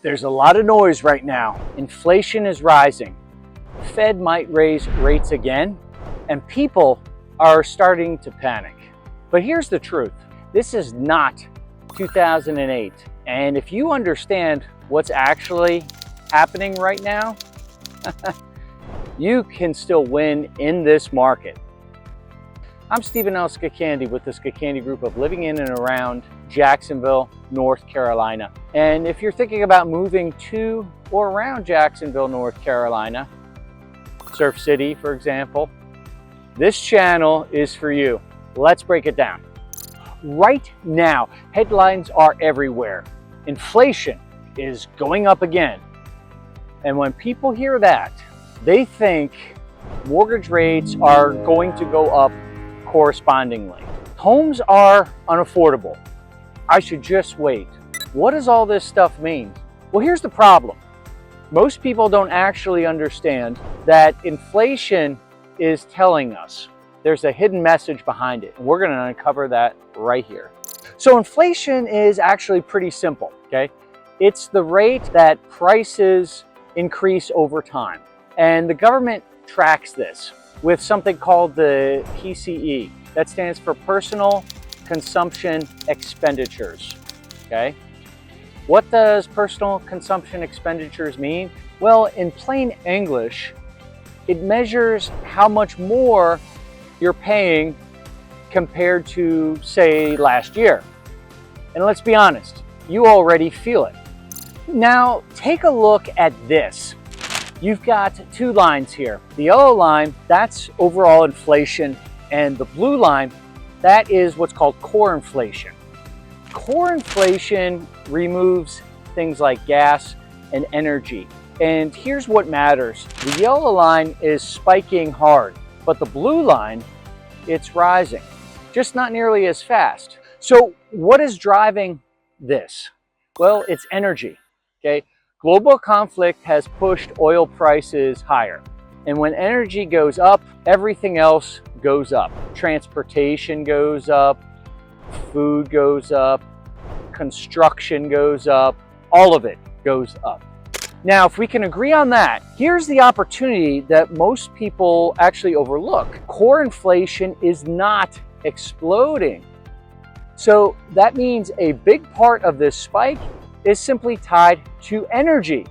There's a lot of noise right now. Inflation is rising. The Fed might raise rates again, and people are starting to panic. But here's the truth. This is not 2008. And if you understand what's actually happening right now, you can still win in this market. I'm Stephen L. Scacandy with the Scacandy Group of living in and around Jacksonville, North Carolina. And if you're thinking about moving to or around Jacksonville, North Carolina, Surf City, for example, this channel is for you. Let's break it down. Right now, headlines are everywhere. Inflation is going up again. And when people hear that, they think mortgage rates are going to go up correspondingly. Homes are unaffordable. I should just wait. What does all this stuff mean? Well, here's the problem. Most people don't actually understand that inflation is telling us there's a hidden message behind it. We're going to uncover that right here. So inflation is actually pretty simple, okay? It's the rate that prices increase over time. And the government tracks this with something called the PCE. That stands for Personal Consumption Expenditures, okay? What does personal consumption expenditures mean? Well, in plain English, it measures how much more you're paying compared to, say, last year. And let's be honest, you already feel it. Now, take a look at this. You've got two lines here. The yellow line, that's overall inflation, and the blue line, that is what's called core inflation. Core inflation removes things like gas and energy. And here's what matters. The yellow line is spiking hard, but the blue line, it's rising, just not nearly as fast. So what is driving this? Well, it's energy, okay? Global conflict has pushed oil prices higher. And when energy goes up, everything else goes up. Transportation goes up, food goes up, construction goes up, all of it goes up. Now, if we can agree on that, here's the opportunity that most people actually overlook. Core inflation is not exploding. So that means a big part of this spike is simply tied to energy.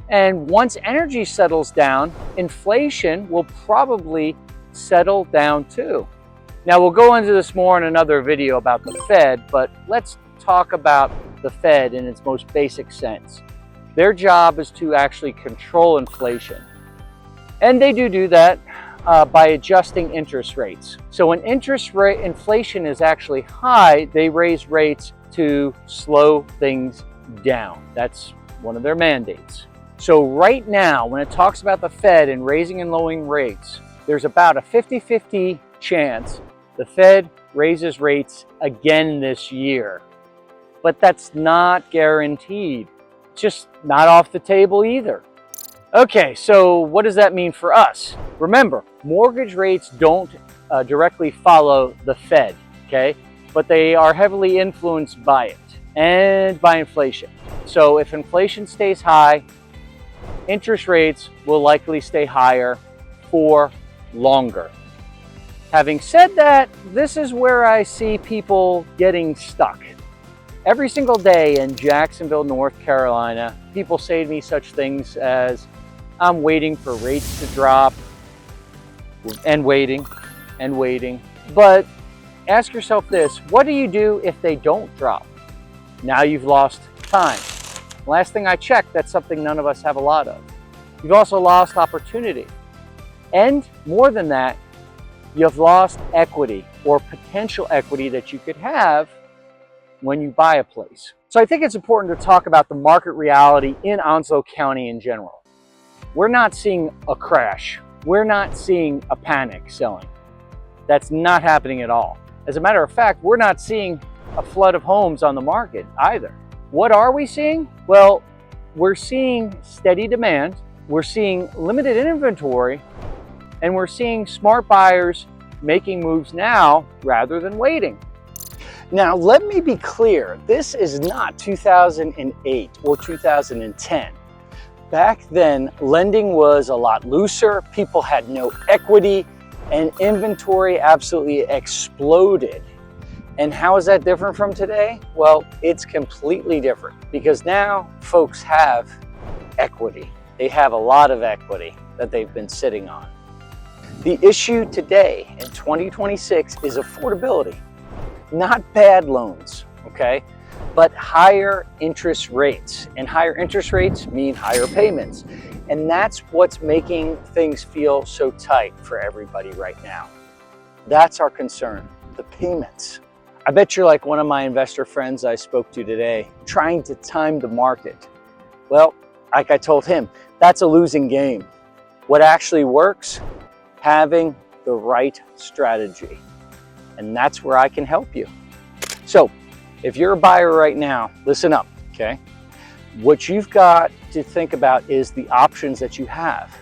And once energy settles down, inflation will probably settle down too. Now, we'll go into this more in another video about the Fed, but let's talk about the Fed in its most basic sense. Their job is to actually control inflation. And they do that by adjusting interest rates. So when inflation is actually high, they raise rates to slow things down. That's one of their mandates. So right now, when it talks about the Fed and raising and lowering rates, there's about a 50-50 chance the Fed raises rates again this year. But that's not guaranteed. It's just not off the table either. Okay, so what does that mean for us? Remember, mortgage rates don't directly follow the Fed, okay? But they are heavily influenced by it and by inflation. So if inflation stays high, interest rates will likely stay higher for longer. Having said that, this is where I see people getting stuck. Every single day in Jacksonville, North Carolina, people say to me such things as, I'm waiting for rates to drop, and waiting, and waiting. But ask yourself this, what do you do if they don't drop? Now you've lost time. Last thing I checked, that's something none of us have a lot of. You've also lost opportunity. And more than that, you've lost equity or potential equity that you could have when you buy a place. So I think it's important to talk about the market reality in Onslow County in general. We're not seeing a crash. We're not seeing a panic selling. That's not happening at all. As a matter of fact, we're not seeing a flood of homes on the market either. What are we seeing? Well, we're seeing steady demand, we're seeing limited inventory, and we're seeing smart buyers making moves now rather than waiting. Now, let me be clear, this is not 2008 or 2010. Back then, lending was a lot looser, people had no equity, and inventory absolutely exploded. And how is that different from today? Well, it's completely different because now folks have equity. They have a lot of equity that they've been sitting on. The issue today in 2026 is affordability. Not bad loans, okay? But higher interest rates. And higher interest rates mean higher payments. And that's what's making things feel so tight for everybody right now. That's our concern, the payments. I bet you're like one of my investor friends I spoke to today, trying to time the market. Well, like I told him, that's a losing game. What actually works? Having the right strategy. And that's where I can help you. So if you're a buyer right now, listen up, okay? What you've got to think about is the options that you have.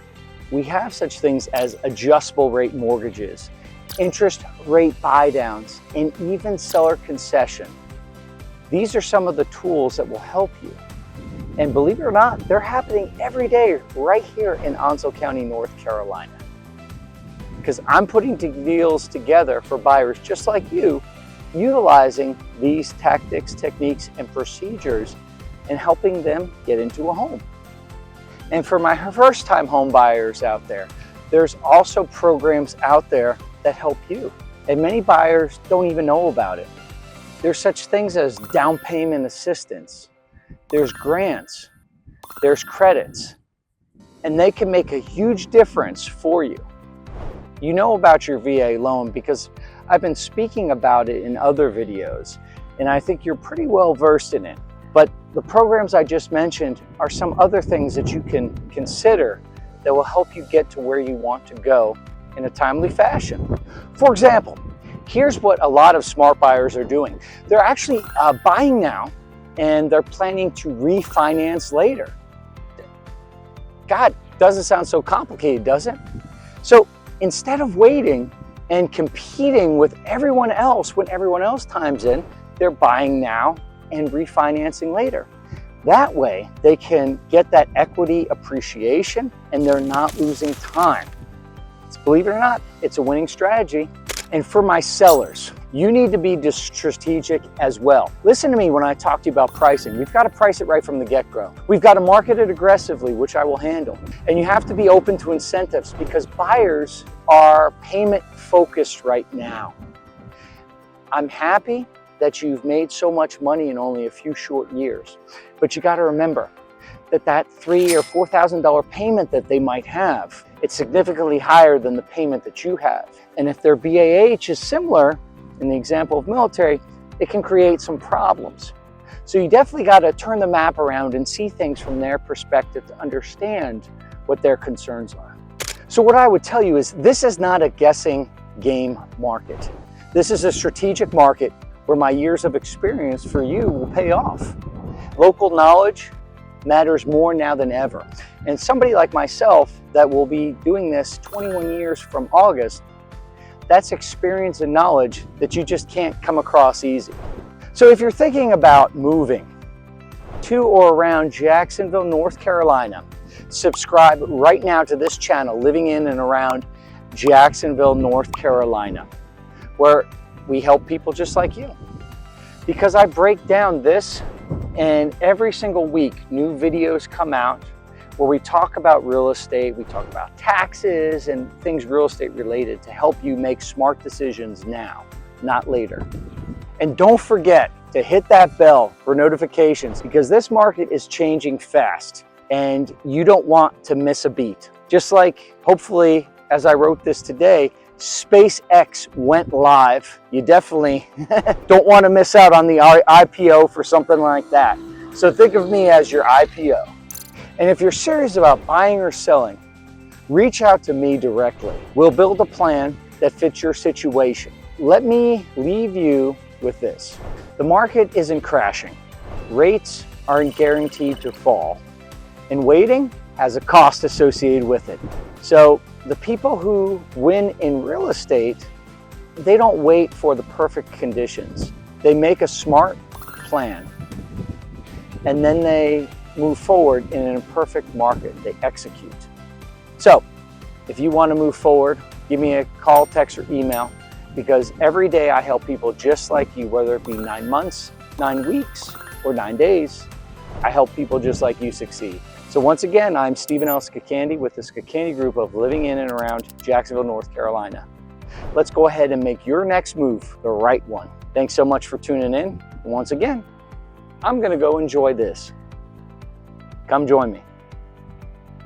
We have such things as adjustable rate mortgages, interest rate buydowns, and even seller concession. These are some of the tools that will help you. And believe it or not, they're happening every day right here in Onslow County, North Carolina. Because I'm putting deals together for buyers just like you, utilizing these tactics, techniques, and procedures and helping them get into a home. And for my first-time home buyers out there, there's also programs out there that help you. And many buyers don't even know about it. There's such things as down payment assistance. There's grants, there's credits, and they can make a huge difference for you. You know about your VA loan because I've been speaking about it in other videos, and I think you're pretty well versed in it. But the programs I just mentioned are some other things that you can consider that will help you get to where you want to go in a timely fashion. For example, here's what a lot of smart buyers are doing. They're actually buying now, and they're planning to refinance later. God, doesn't sound so complicated, does it? So instead of waiting and competing with everyone else when everyone else times in, they're buying now and refinancing later. That way, they can get that equity appreciation and they're not losing time. Believe it or not, it's a winning strategy. And for my sellers, you need to be strategic as well. Listen to me when I talk to you about pricing. We've got to price it right from the get-go. We've got to market it aggressively, which I will handle. And you have to be open to incentives because buyers are payment focused right now. I'm happy that you've made so much money in only a few short years, but you got to remember that $3,000 or $4,000 payment that they might have, it's significantly higher than the payment that you have. And if their BAH is similar, in the example of military, it can create some problems. So you definitely got to turn the map around and see things from their perspective to understand what their concerns are. So what I would tell you is this is not a guessing game market. This is a strategic market where my years of experience for you will pay off. Local knowledge matters more now than ever. And somebody like myself that will be doing this 21 years from August, that's experience and knowledge that you just can't come across easy. So if you're thinking about moving to or around Jacksonville, North Carolina, subscribe right now to this channel, Living in and Around Jacksonville, North Carolina, where we help people just like you. Because I break down this, and every single week new videos come out where we talk about real estate, we talk about taxes and things real estate related to help you make smart decisions now, not later. And don't forget to hit that bell for notifications because this market is changing fast and you don't want to miss a beat. Just like hopefully as I wrote this today, SpaceX went live. You definitely don't want to miss out on the IPO for something like that. So think of me as your IPO. And if you're serious about buying or selling, reach out to me directly. We'll build a plan that fits your situation. Let me leave you with this. The market isn't crashing. Rates aren't guaranteed to fall. And waiting has a cost associated with it. So the people who win in real estate, they don't wait for the perfect conditions. They make a smart plan, and then they move forward in an imperfect market. They execute. So if you want to move forward, give me a call, text, or email, because every day I help people just like you, whether it be 9 months, 9 weeks, or 9 days. I help people just like you succeed. So once again, I'm Stephen L. Scacandi with the Scacandi Group of living in and around Jacksonville, North Carolina. Let's go ahead and make your next move the right one. Thanks so much for tuning in. And once again, I'm going to go enjoy this. Come join me.